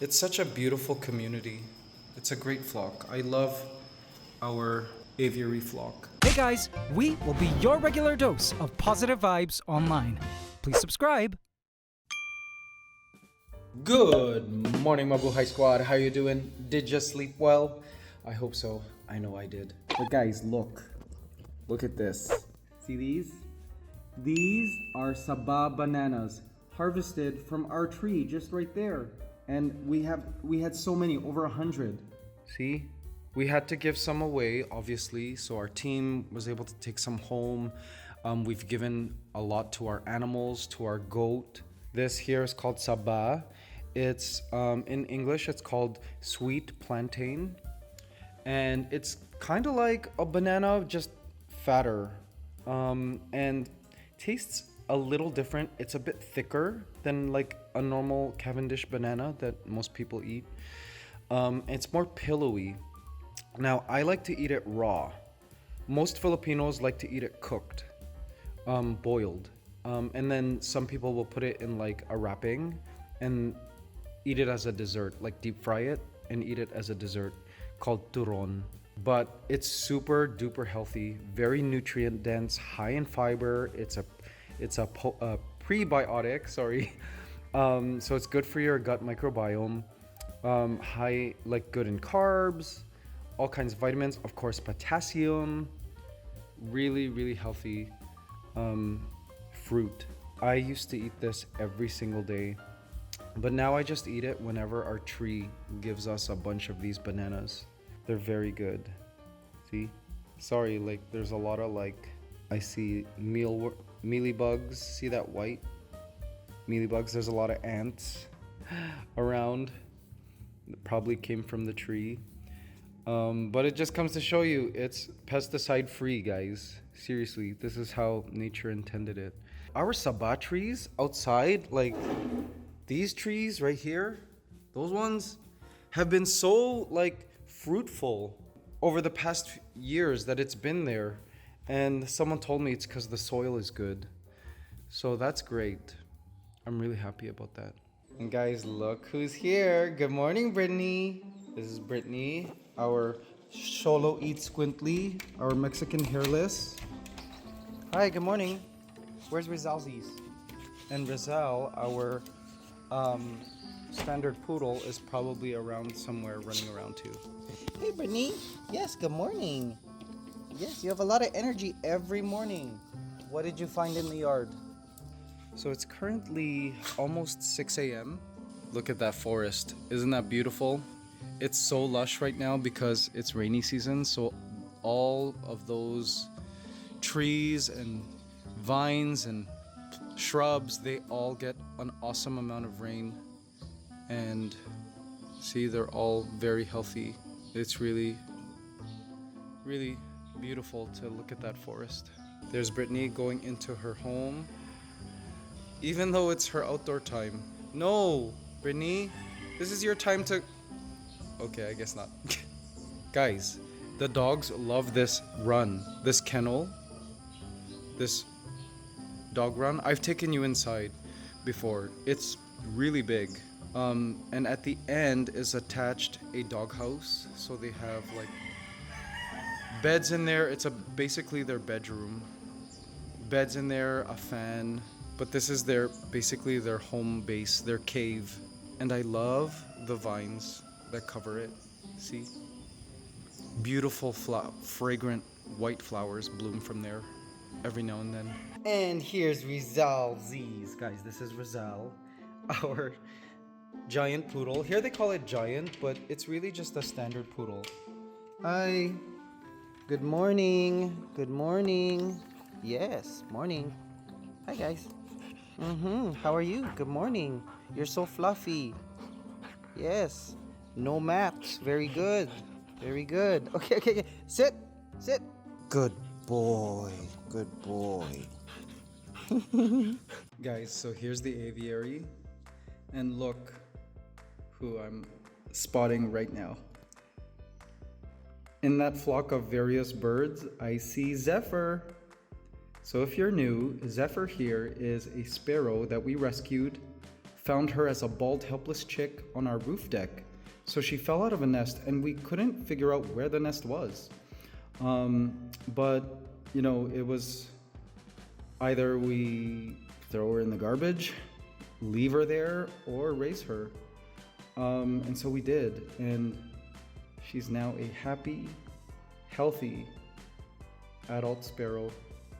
It's such a beautiful community. It's a great flock. I love our aviary flock. Hey guys, we will be your regular dose of positive vibes online. Please subscribe. Good morning, Mabuhay Squad. How you doing? Did you sleep well? I hope so. I know I did. But guys, look. Look at this. See these? These are Sabah bananas harvested from our tree just right there. And we had so many, over 100. See? We had to give some away, obviously, so our team was able to take some home. We've given a lot to our animals, to our goat. This here is called Sabah. It's in English, it's called sweet plantain, and it's kind of like a banana, just fatter, and tastes a little different. It's a bit thicker than like a normal Cavendish banana that most people eat. It's more pillowy. Now, I like to eat it raw. Most Filipinos like to eat it cooked, boiled, and then some people will put it in like a wrapping and eat it as a dessert, like deep fry it and eat it as a dessert called turon. But it's super duper healthy, very nutrient dense, high in fiber. It's a prebiotic, sorry. So it's good for your gut microbiome. High, like good in carbs, all kinds of vitamins, of course, potassium. Really, really healthy fruit. I used to eat this every single day, but now I just eat it whenever our tree gives us a bunch of these bananas. They're very good. See? Sorry, like there's a lot of like, I see mealybugs. See that white? Mealybugs. There's a lot of ants around. That probably came from the tree. But it just comes to show you it's pesticide free, guys. Seriously, this is how nature intended it. Our Sabah trees outside, like these trees right here, those ones have been so like fruitful over the past years that it's been there. And someone told me it's because the soil is good. So that's great. I'm really happy about that. And guys, look who's here. Good morning, Brittany. This is Brittany, our Sholo Eat Squintly, our Mexican hairless. Hi, good morning. Where's Rizalzi's? And Rizal, our standard poodle, is probably around somewhere running around too. Hey, Brittany. Yes, good morning. Yes, you have a lot of energy every morning. What did you find in the yard? So it's currently almost 6 a.m. Look at that forest. Isn't that beautiful? It's so lush right now because it's rainy season. So all of those trees and vines and shrubs, they all get an awesome amount of rain. And see, they're all very healthy. It's really, really beautiful to look at that forest. There's Brittany going into her home, even though it's her outdoor time. No, Brittany, this is your time to... Okay, I guess not. Guys, the dogs love this run, this kennel, this dog run. I've taken you inside before. It's really big. And at the end is attached a dog house. So they have like beds in there. It's basically their bedroom. Beds in there, a fan. But this is basically their home base, their cave. And I love the vines that cover it. See? Beautiful, fragrant white flowers bloom from there every now and then. And here's Rizal Z's. Guys, this is Rizal, our giant poodle. Here they call it giant, but it's really just a standard poodle. Hi. Good morning. Good morning. Yes, morning. Hi, guys. How are you? Good morning. You're so fluffy. Yes. No maps. Very good. Very good. Okay. Sit. Sit. Good boy. Good boy. Guys, so here's the aviary. And look who I'm spotting right now. In that flock of various birds, I see Zephyr. So if you're new, Zephyr here is a sparrow that we rescued found her as a bald, helpless chick on our roof deck. So she fell out of a nest and we couldn't figure out where the nest was. But, you know, it was either we throw her in the garbage, leave her there, or raise her. And so we did. And she's now a happy, healthy adult sparrow.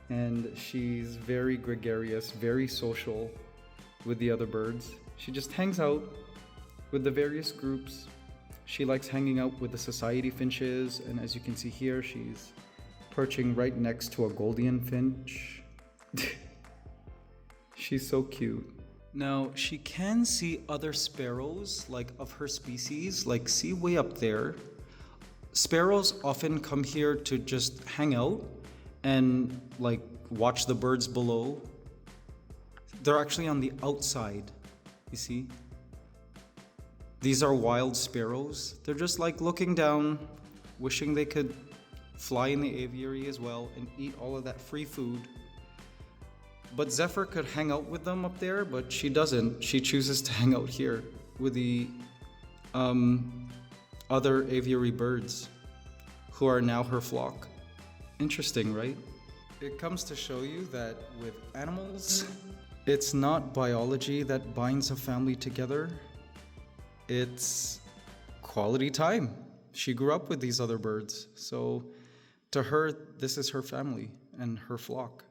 And she's very gregarious, very social with the other birds. She just hangs out with the various groups. She likes hanging out with the society finches, and as you can see here, she's perching right next to a Golden finch. She's so cute. Now, she can see other sparrows, like of her species, like see way up there. Sparrows often come here to just hang out and like watch the birds below. They're actually on the outside, you see? These are wild sparrows. They're just like looking down, wishing they could fly in the aviary as well and eat all of that free food. But Zephyr could hang out with them up there, but she doesn't. She chooses to hang out here with the other aviary birds who are now her flock. Interesting, right? It comes to show you that with animals, it's not biology that binds a family together. It's quality time. She grew up with these other birds, so to her, this is her family and her flock.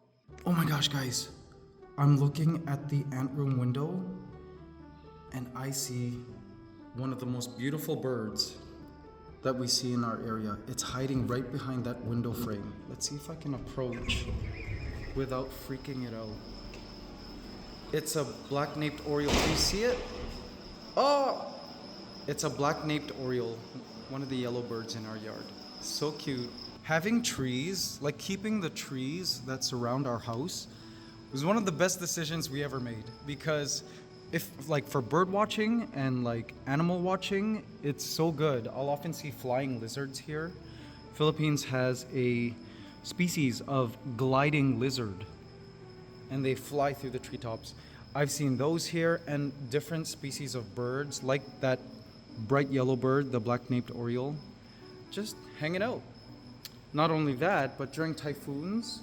Oh my gosh, guys. I'm looking at the ant room window and I see one of the most beautiful birds that we see in our area. It's hiding right behind that window frame. Let's see if I can approach without freaking it out. It's a black-naped oriole. Do you see it? Oh! It's a black-naped oriole, one of the yellow birds in our yard. So cute. Having trees, like keeping the trees that surround our house, was one of the best decisions we ever made. Because if, like, for bird watching and like animal watching, it's so good. I'll often see flying lizards here. Philippines has a species of gliding lizard, and they fly through the treetops. I've seen those here and different species of birds, like that bright yellow bird, the black-naped oriole, just hanging out. Not only that, but during typhoons,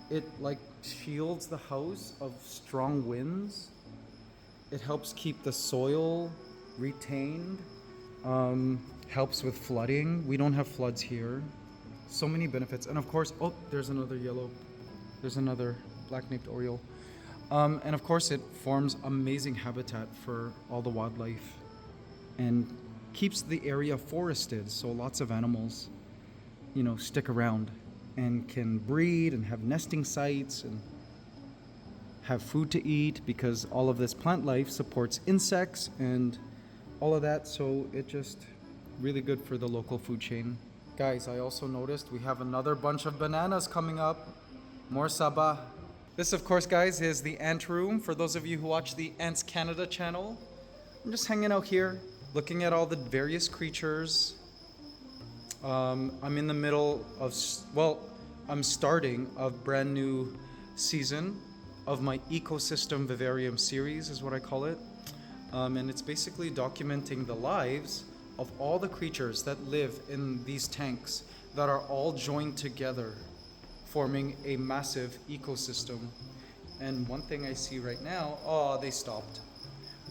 it like shields the house of strong winds. It helps keep the soil retained, helps with flooding. We don't have floods here. So many benefits. And of course, oh, there's another black-naped oriole. And of course, it forms amazing habitat for all the wildlife and keeps the area forested, so lots of animals, you know, stick around and can breed and have nesting sites and have food to eat, because all of this plant life supports insects and all of that, so it just really good for the local food chain. Guys, I also noticed we have another bunch of bananas coming up. More saba. This, of course, guys, is the ant room. For those of you who watch the ANTSCANADA channel, I'm just hanging out here, looking at all the various creatures. I'm in the middle of, I'm starting a brand new season of my ecosystem vivarium series, is what I call it. And it's basically documenting the lives of all the creatures that live in these tanks that are all joined together, forming a massive ecosystem. And one thing I see right now, oh, they stopped.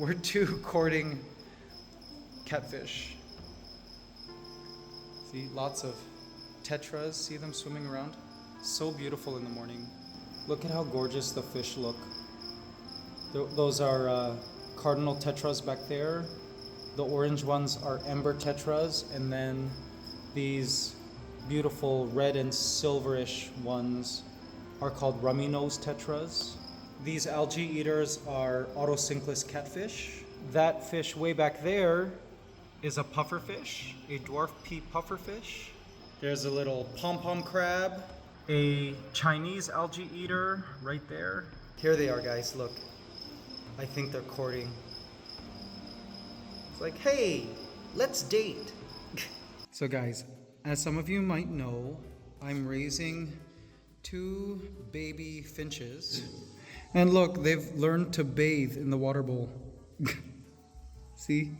We're two courting catfish. See, lots of tetras, see them swimming around? So beautiful in the morning. Look at how gorgeous the fish look. Those are cardinal tetras back there. The orange ones are ember tetras, and then these beautiful red and silverish ones are called rummy nose tetras. These algae eaters are autosynclus catfish. That fish way back there is a pufferfish, a dwarf pea pufferfish. There's a little pom-pom crab, a Chinese algae eater right there. Here they are, guys, look. I think they're courting. It's like, hey, let's date. So guys, as some of you might know, I'm raising 2 baby finches. And look, they've learned to bathe in the water bowl. See?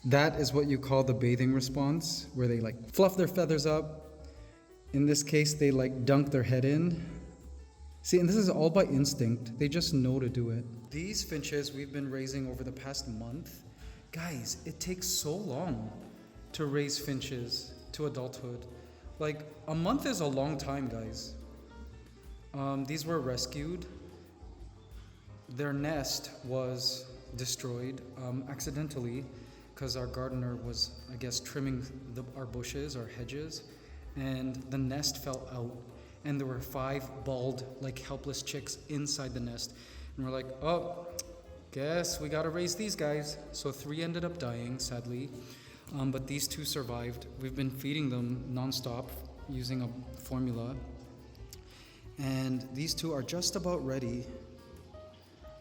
That is what you call the bathing response, where they like fluff their feathers up. In this case, they like dunk their head in. See, and this is all by instinct. They just know to do it. These finches we've been raising over the past month. Guys, it takes so long to raise finches to adulthood. Like, a month is a long time, guys. These were rescued. Their nest was destroyed accidentally because our gardener was, I guess, trimming our bushes, our hedges, and the nest fell out. And there were 5 bald, like helpless chicks inside the nest. And we're like, oh, guess we gotta raise these guys. So 3 ended up dying, sadly. But these 2 survived. We've been feeding them nonstop using a formula. And these 2 are just about ready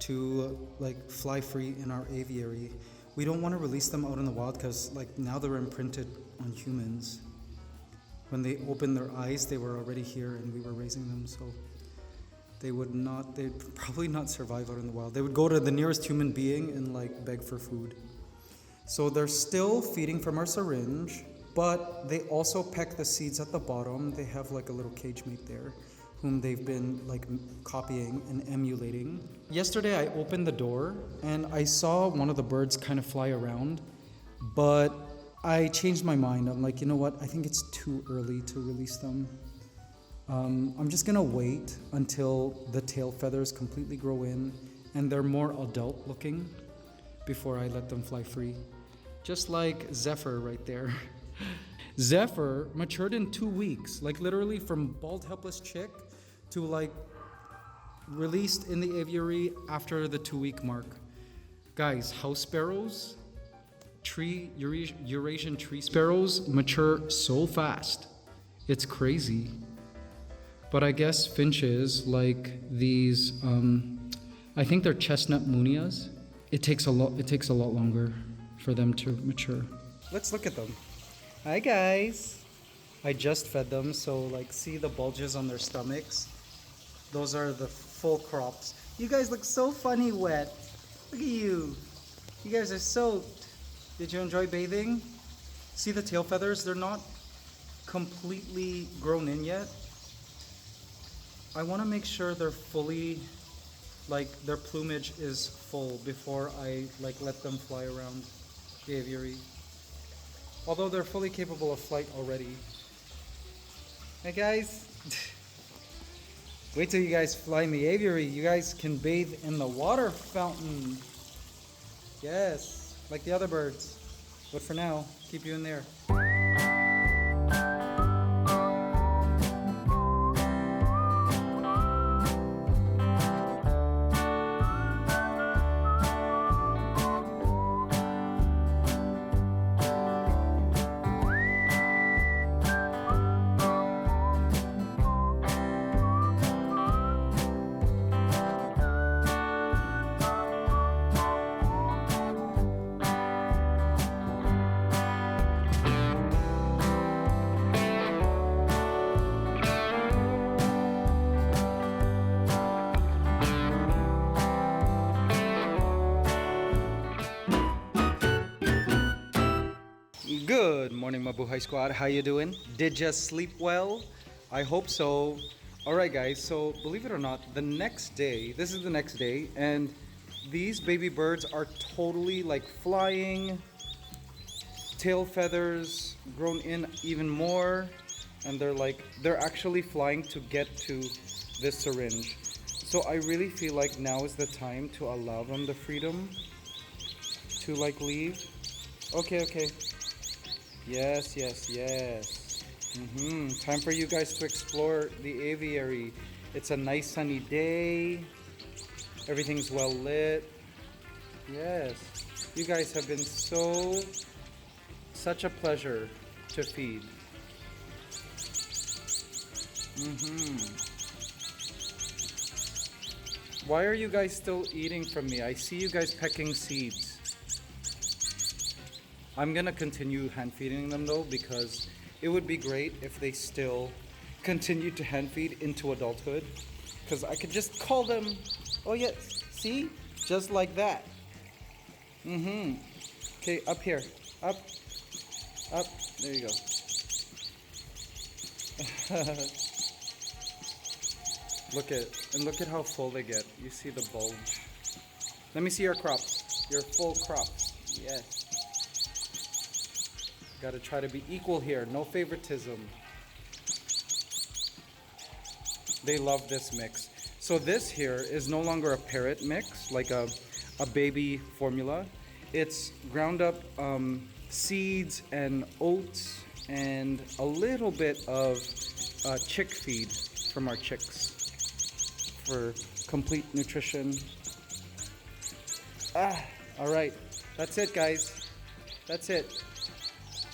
to like fly free in our aviary. We don't want to release them out in the wild because like now they're imprinted on humans. When they opened their eyes, they were already here and we were raising them, so they'd probably not survive out in the wild. They would go to the nearest human being and like beg for food. So they're still feeding from our syringe, but they also peck the seeds at the bottom. They have like a little cage mate there, whom they've been like copying and emulating. Yesterday I opened the door and I saw one of the birds kind of fly around, but I changed my mind. I'm like, you know what? I think it's too early to release them. I'm just gonna wait until the tail feathers completely grow in and they're more adult looking before I let them fly free. Just like Zephyr right there. Zephyr matured in 2 weeks, like literally from bald helpless chick to like released in the aviary after the 2-week mark. Guys, house sparrows, Eurasian tree sparrows mature so fast. It's crazy. But I guess finches like these, I think they're chestnut munias. It takes a lot longer for them to mature. Let's look at them. Hi guys. I just fed them, so like see the bulges on their stomachs? Those are the full crops. You guys look so funny wet. Look at you. You guys are soaked. Did you enjoy bathing? See the tail feathers? They're not completely grown in yet. I want to make sure they're fully, like their plumage is full before I like let them fly around the aviary. Although they're fully capable of flight already. Hey guys. Wait till you guys fly in the aviary. You guys can bathe in the water fountain. Yes, like the other birds. But for now, keep you in there. Good morning, Mabuhay Squad. How you doing? Did you sleep well? I hope so. All right, guys. So believe it or not, the next day, this is the next day, and these baby birds are totally like flying, tail feathers grown in even more, and they're actually flying to get to this syringe. So I really feel like now is the time to allow them the freedom to like leave. Okay. Yes. Time for you guys to explore the aviary. It's a nice sunny day. Everything's well lit. Yes. You guys have been such a pleasure to feed. Why are you guys still eating from me? I see you guys pecking seeds. I'm gonna continue hand feeding them though, because it would be great if they still continued to hand feed into adulthood, because I could just call them, oh yes, see? Just like that. Okay, up here. Up. Up. There you go. Look at how full they get. You see the bulge. Let me see your crops. Your full crops. Yes. Gotta try to be equal here. No favoritism. They love this mix. So this here is no longer a parrot mix, like a baby formula. It's ground up seeds and oats and a little bit of chick feed from our chicks for complete nutrition. All right. That's it, guys. That's it.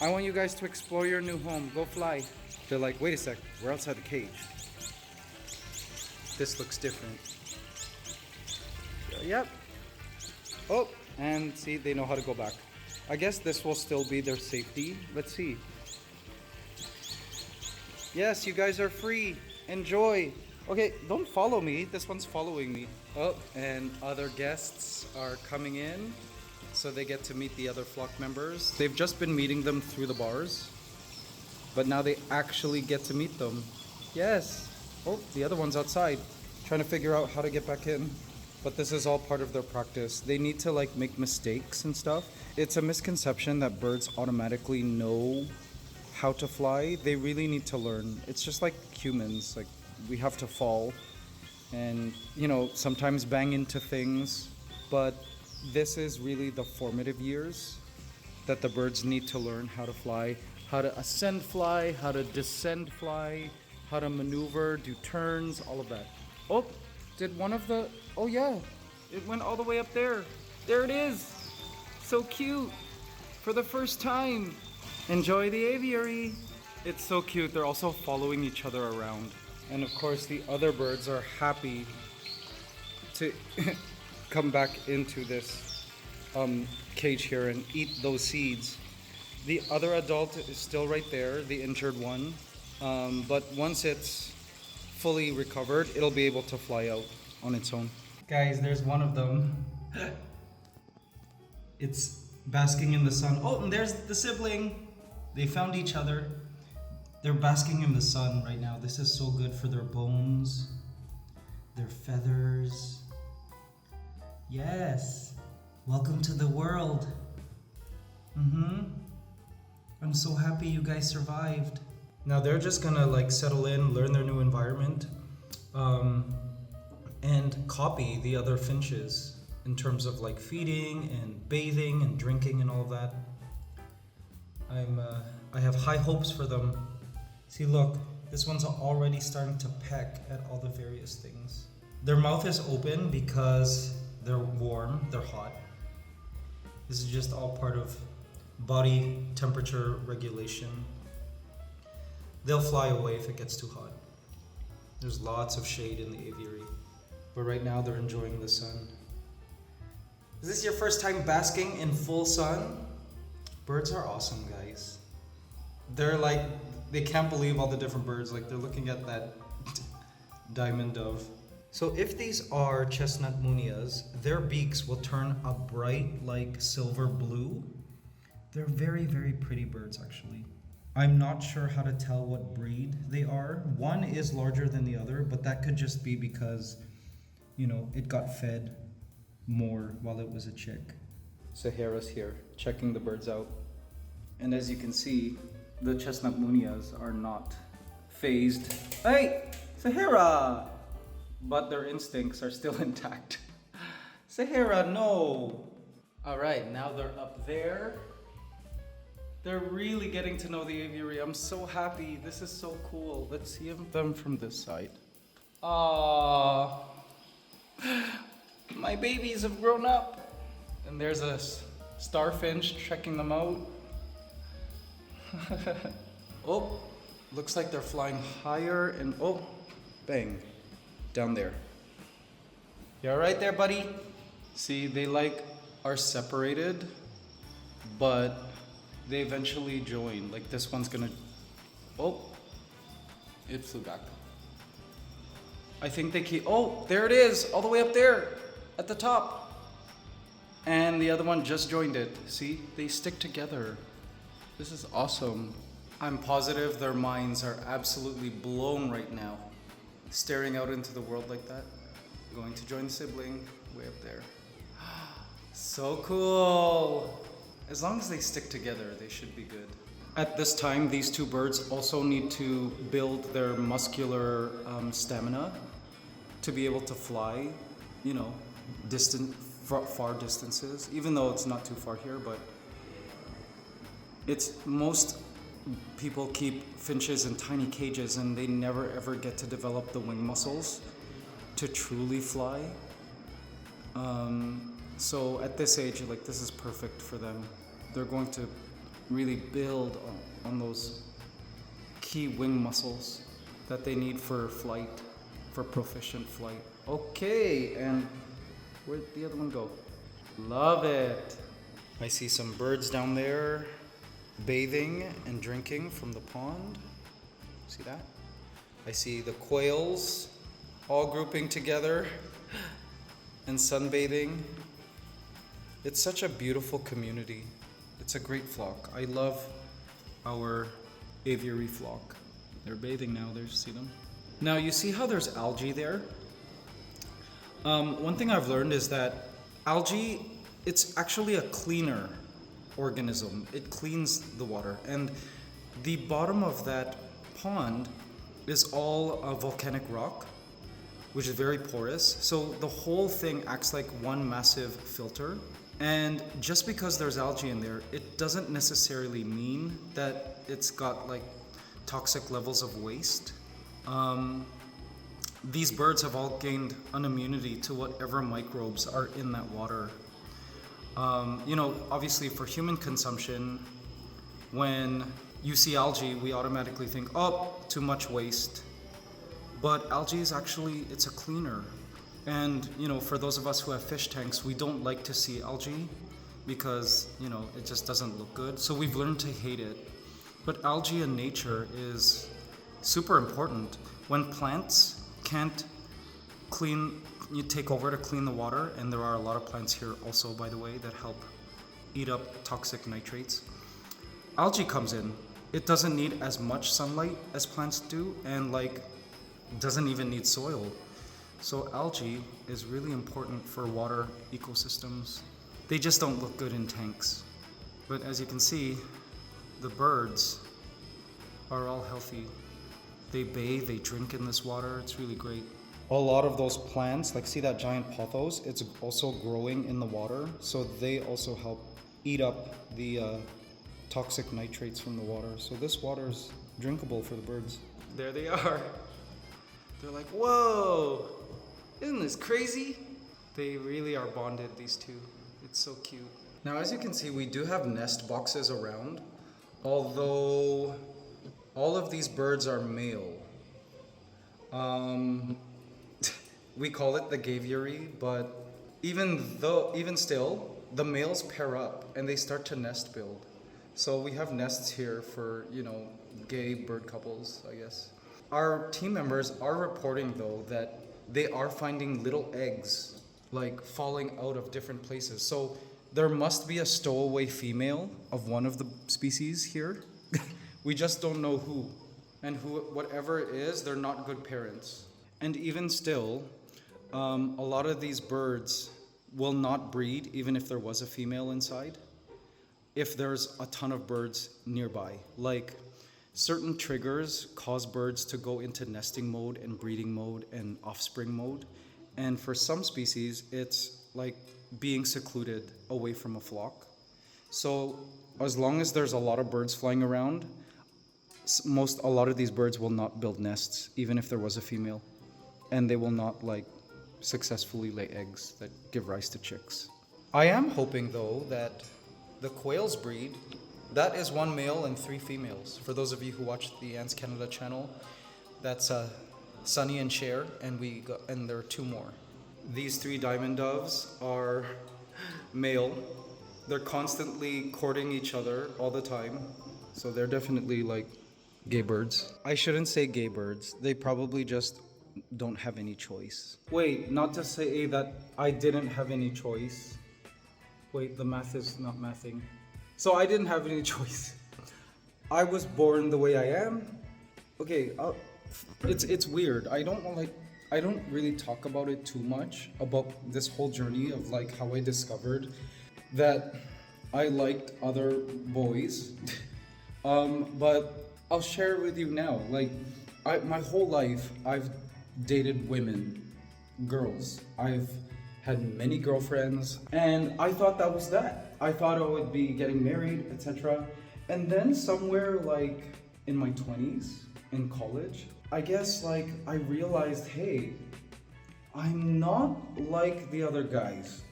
I want you guys to explore your new home. Go fly. They're like, wait a sec, we're outside the cage. This looks different. Yep. Oh, and see, they know how to go back. I guess this will still be their safety. Let's see. Yes, you guys are free. Enjoy. Okay, don't follow me. This one's following me. Oh, and other guests are coming in, so they get to meet the other flock members. They've just been meeting them through the bars, but now they actually get to meet them. Yes. Oh, the other one's outside, trying to figure out how to get back in. But this is all part of their practice. They need to like make mistakes and stuff. It's a misconception that birds automatically know how to fly. They really need to learn. It's just like humans. Like we have to fall and, you know, sometimes bang into things. But this is really the formative years that the birds need to learn how to fly, how to ascend fly, how to descend fly, how to maneuver, do turns, all of that. Oh, did one of the, oh yeah, it went all the way up there. There it is. So cute. For the first time. Enjoy the aviary. It's so cute. They're also following each other around. And of course the other birds are happy to come back into this cage here and eat those seeds. The other adult is still right there, the injured one. But once it's fully recovered, it'll be able to fly out on its own. Guys, there's one of them. It's basking in the sun. Oh, and there's the sibling. They found each other. They're basking in the sun right now. This is so good for their bones, their feathers. Yes. Welcome to the world. I'm so happy you guys survived. Now they're just gonna like settle in, learn their new environment, and copy the other finches in terms of like feeding and bathing and drinking and all of that. I have high hopes for them. See, look, this one's already starting to peck at all the various things. Their mouth is open because they're warm, they're hot. This is just all part of body temperature regulation. They'll fly away if it gets too hot. There's lots of shade in the aviary. But right now they're enjoying the sun. Is this your first time basking in full sun? Birds are awesome, guys. They're like, they can't believe all the different birds. Like they're looking at that diamond dove. So if these are chestnut munias, their beaks will turn a bright like silver blue. They're very, very pretty birds actually. I'm not sure how to tell what breed they are. One is larger than the other, but that could just be because, you know, it got fed more while it was a chick. Sahara's here, checking the birds out. And as you can see, the chestnut munias are not phased. Hey, Sahara! But their instincts are still intact. Sahara, no! All right, now they're up there. They're really getting to know the aviary. I'm so happy. This is so cool. Let's see them from this side. Aww. My babies have grown up. And there's a starfinch checking them out. Oh, looks like they're flying higher and oh, bang, down there. You all right there, buddy? See, they like are separated, but they eventually join. Like this one's gonna, oh, it flew back. I think they keep, oh, there it is, all the way up there, at the top. And the other one just joined it. See, they stick together. This is awesome. I'm positive their minds are absolutely blown right now. Staring out into the world like that. Going to join the sibling way up there. So cool. As long as they stick together, they should be good. At this time, these two birds also need to build their muscular stamina to be able to fly, you know, far distances, even though it's not too far here, but it's most people keep finches in tiny cages and they never ever get to develop the wing muscles to truly fly. So at this age, like, this is perfect for them. They're going to really build on those key wing muscles that they need for flight, for proficient flight. Okay, and where'd the other one go? Love it. I see some birds down there bathing and drinking from the pond. See that? I see the quails all grouping together and sunbathing. It's such a beautiful community. It's a great flock. I love our aviary flock. They're bathing now. There, see them? Now you see how there's algae there? One thing I've learned is that algae, it's actually a cleaner organism. It cleans the water. And the bottom of that pond is all volcanic rock, which is very porous. So the whole thing acts like one massive filter. And just because there's algae in there, it doesn't necessarily mean that it's got like toxic levels of waste. These birds have all gained an immunity to whatever microbes are in that water. You know, obviously for human consumption, when you see algae, we automatically think, oh, too much waste. But algae is actually, it's a cleaner. And, you know, for those of us who have fish tanks, we don't like to see algae because, you know, it just doesn't look good. So we've learned to hate it. But algae in nature is super important. When plants can't you take over to clean the water, and there are a lot of plants here also, by the way, that help eat up toxic nitrates. Algae comes in. It doesn't need as much sunlight as plants do, and like doesn't even need soil. So algae is really important for water ecosystems. They just don't look good in tanks. But as you can see, the birds are all healthy. They bathe, they drink in this water. It's really great. A lot of those plants, like see that giant pothos, it's also growing in the water. So they also help eat up the toxic nitrates from the water. So this water is drinkable for the birds. There they are. They're like, whoa, isn't this crazy? They really are bonded, these two. It's so cute. Now, as you can see, we do have nest boxes around, although all of these birds are male. We call it the Aviary, but even still, the males pair up and they start to nest build. So we have nests here for, you know, gay bird couples, I guess. Our team members are reporting, though, that they are finding little eggs, like falling out of different places. So there must be a stowaway female of one of the species here. We just don't know who. And whatever it is, they're not good parents. And even still, a lot of these birds will not breed, even if there was a female inside, if there's a ton of birds nearby. Like, certain triggers cause birds to go into nesting mode and breeding mode and offspring mode. And for some species, it's like being secluded away from a flock. So as long as there's a lot of birds flying around, a lot of these birds will not build nests, even if there was a female. And they will not like successfully lay eggs that give rise to chicks. I am hoping, though, that the quails breed. That is 1 male and 3 females. For those of you who watch the ANTSCANADA channel, that's Sunny and Cher, and there are 2 more. These 3 diamond doves are male. They're constantly courting each other all the time. So they're definitely like gay birds. I shouldn't say gay birds. They probably just don't have any choice. Wait, not to say that I didn't have any choice. Wait, the math is not mathing. So I didn't have any choice. I was born the way I am. Okay, it's weird. I don't really talk about it too much about this whole journey of like how I discovered that I liked other boys. But I'll share it with you now. Like, my whole life I've dated women, girls. I've had many girlfriends, and I thought that was that. I thought I would be getting married, etc. And then somewhere like in my 20s, in college, I guess like I realized, hey, I'm not like the other guys.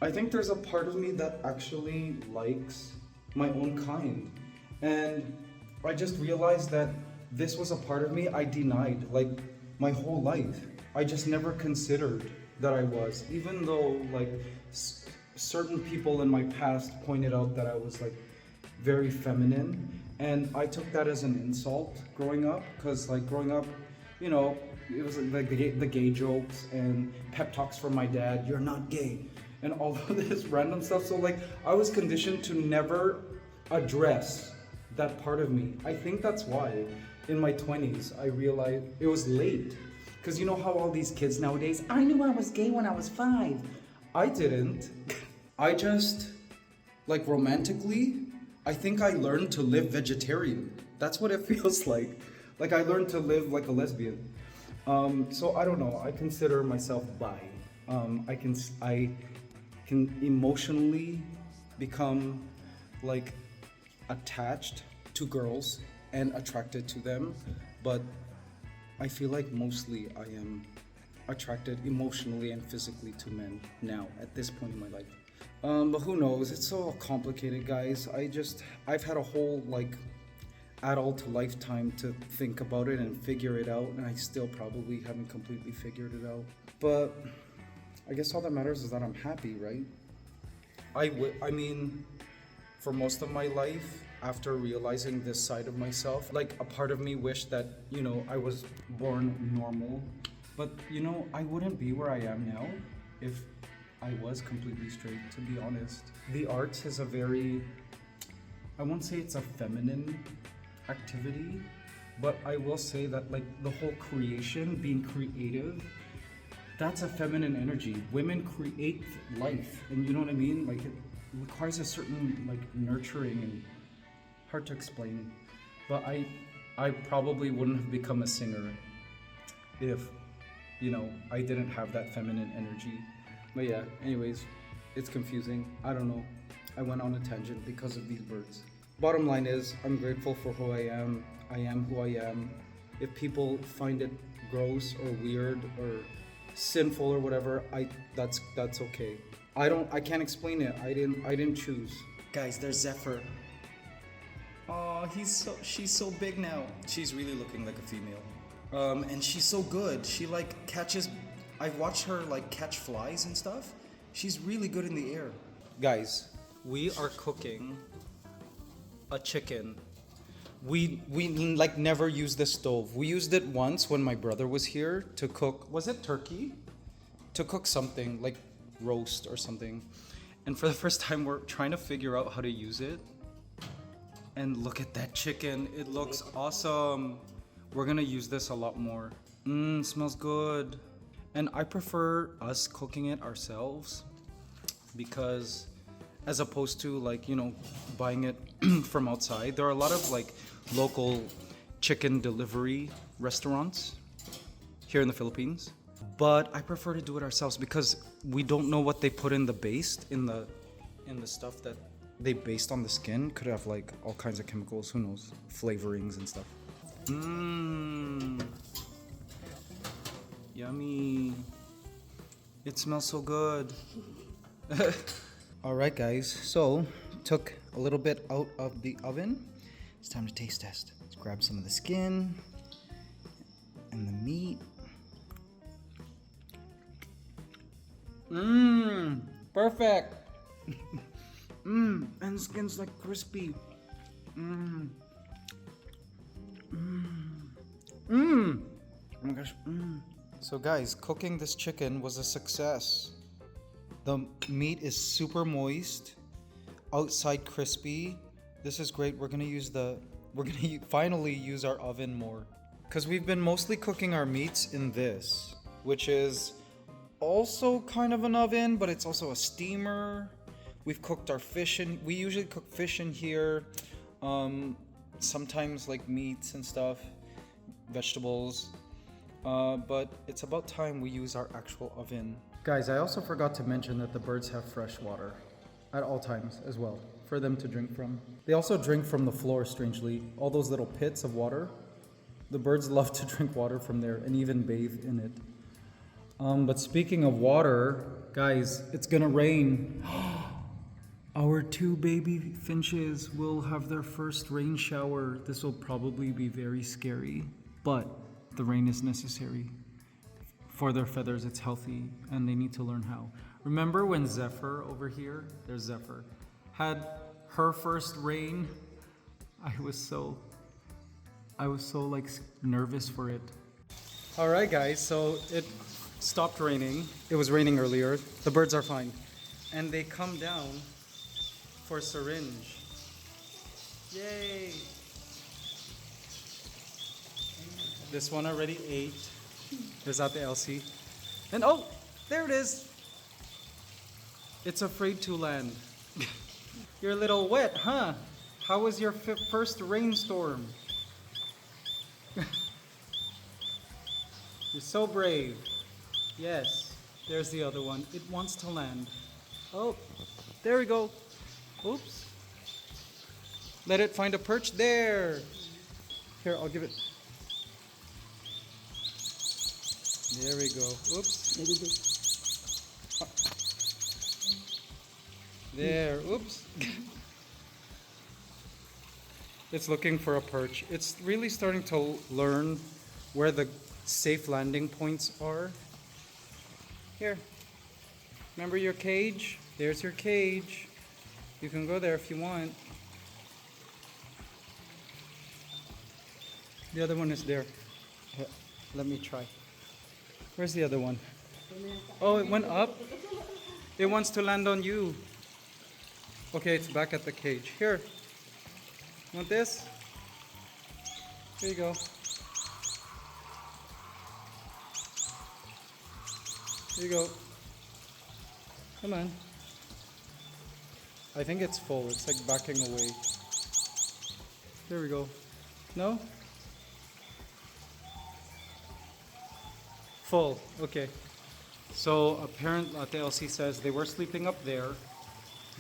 I think there's a part of me that actually likes my own kind. And I just realized that this was a part of me I denied like my whole life. I just never considered that I was, even though like certain people in my past pointed out that I was like very feminine, and I took that as an insult growing up, because like growing up, you know, it was like the gay jokes and pep talks from my dad, you're not gay, and all of this random stuff. So like I was conditioned to never address that part of me. I think that's why in my 20s I realized it was late. Because you know how all these kids nowadays, I knew I was gay when I was 5. I didn't. I just, like romantically, I think I learned to live vegetarian. That's what it feels like. Like I learned to live like a lesbian. So I don't know, I consider myself bi. I can emotionally become like attached to girls and attracted to them, but I feel like mostly I am attracted emotionally and physically to men now at this point in my life. But who knows? It's so complicated, guys. I've had a whole like adult lifetime to think about it and figure it out, and I still probably haven't completely figured it out. But I guess all that matters is that I'm happy, right? I mean, for most of my life, after realizing this side of myself, like a part of me wished that, you know, I was born normal. But, you know, I wouldn't be where I am now if I was completely straight, to be honest. The arts is a very, I won't say it's a feminine activity, but I will say that like the whole creation, being creative, that's a feminine energy. Women create life, and you know what I mean? Like it requires a certain like nurturing, and hard to explain. But I probably wouldn't have become a singer if, you know, I didn't have that feminine energy. But yeah, anyways, it's confusing. I don't know. I went on a tangent because of these birds. Bottom line is, I'm grateful for who I am. I am who I am. If people find it gross or weird or sinful or whatever, that's okay. I can't explain it. I didn't choose. Guys, there's Zephyr. Oh, she's so big now. She's really looking like a female. And she's so good. She like catches, I've watched her like catch flies and stuff. She's really good in the air. Guys, we are cooking a chicken. We like never use the stove. We used it once when my brother was here to cook, was it turkey? To cook something like roast or something. And for the first time we're trying to figure out how to use it. And look at that chicken, it looks awesome. We're gonna use this a lot more. Smells good. And I prefer us cooking it ourselves because as opposed to like, you know, buying it from outside. There are a lot of like local chicken delivery restaurants here in the Philippines. But I prefer to do it ourselves because we don't know what they put in the base, in the stuff that they based on the skin. Could have like all kinds of chemicals, who knows, flavorings and stuff. Yummy. It smells so good. Alright guys, so took a little bit out of the oven. It's time to taste test. Let's grab some of the skin and the meat. Perfect. And the skin's like crispy. Oh my gosh. So guys, cooking this chicken was a success. The meat is super moist, outside crispy. This is great. We're gonna finally use our oven more, because we've been mostly cooking our meats in this, which is also kind of an oven, but it's also a steamer. We've cooked our fish in. We usually cook fish in here. Sometimes like meats and stuff, vegetables. But it's about time we use our actual oven. Guys, I also forgot to mention that the birds have fresh water at all times as well for them to drink from. They also drink from the floor, strangely. All those little pits of water. The birds love to drink water from there and even bathe in it. But speaking of water, guys, it's gonna rain. Our 2 baby finches will have their first rain shower. This will probably be very scary, but the rain is necessary. For their feathers, it's healthy, and they need to learn how. Remember when Zephyr over here, there's Zephyr, had her first rain? I was so like nervous for it. All right, guys, so it stopped raining. It was raining earlier. The birds are fine. And they come down for syringe. Yay! This one already ate. There's out the LC. And oh, there it is. It's afraid to land. You're a little wet, huh? How was your first rainstorm? You're so brave. Yes, there's the other one. It wants to land. Oh, there we go. Oops. Let it find a perch there. Here, I'll give it. There we go. Oops. There. Oops. It's looking for a perch. It's really starting to learn where the safe landing points are. Here. Remember your cage? There's your cage. You can go there if you want. The other one is there. Here, let me try. Where's the other one? Oh, it went up? It wants to land on you. Okay, it's back at the cage. Here. Want this? Here you go. Here you go. Come on. I think it's full. It's like backing away. There we go. No? Full. Okay. So apparently, LC says they were sleeping up there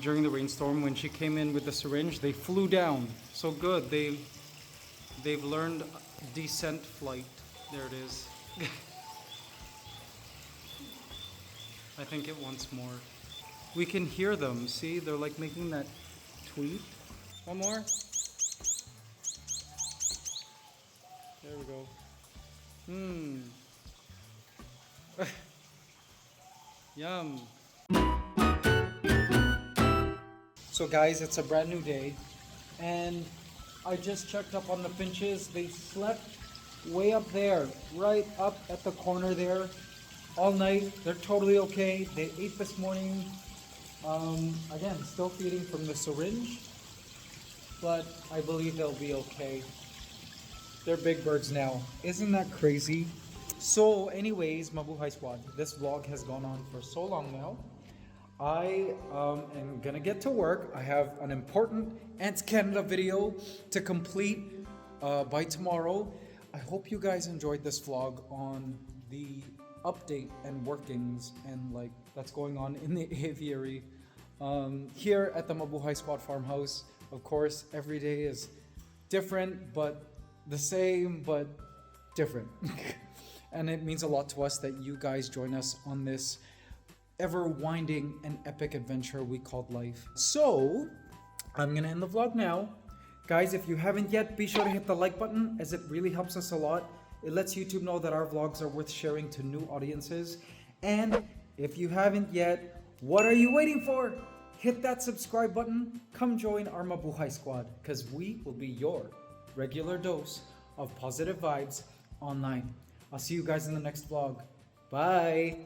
during the rainstorm. When she came in with the syringe, they flew down. So good. They've learned descent flight. There it is. I think it wants more. We can hear them. See, they're like making that tweet. One more. There we go. Yum. So guys, it's a brand new day, and I just checked up on the finches. They slept way up there, right up at the corner there, all night. They're totally okay. They ate this morning. Again, still feeding from the syringe, but I believe they'll be okay. They're big birds now. Isn't that crazy? So anyways, Mabuhay Squad, this vlog has gone on for so long now. I am gonna get to work. I have an important ANTSCANADA video to complete by tomorrow. I hope you guys enjoyed this vlog on the update and workings and like that's going on in the aviary here at the Mabuhay Squad Farm House. Of course, every day is different, but the same, but different. And it means a lot to us that you guys join us on this ever winding and epic adventure we called life. So I'm gonna end the vlog now. Guys, if you haven't yet, be sure to hit the like button, as it really helps us a lot. It lets YouTube know that our vlogs are worth sharing to new audiences. And if you haven't yet, what are you waiting for? Hit that subscribe button. Come join our Mabuhay Squad, because we will be your regular dose of positive vibes online. I'll see you guys in the next vlog. Bye.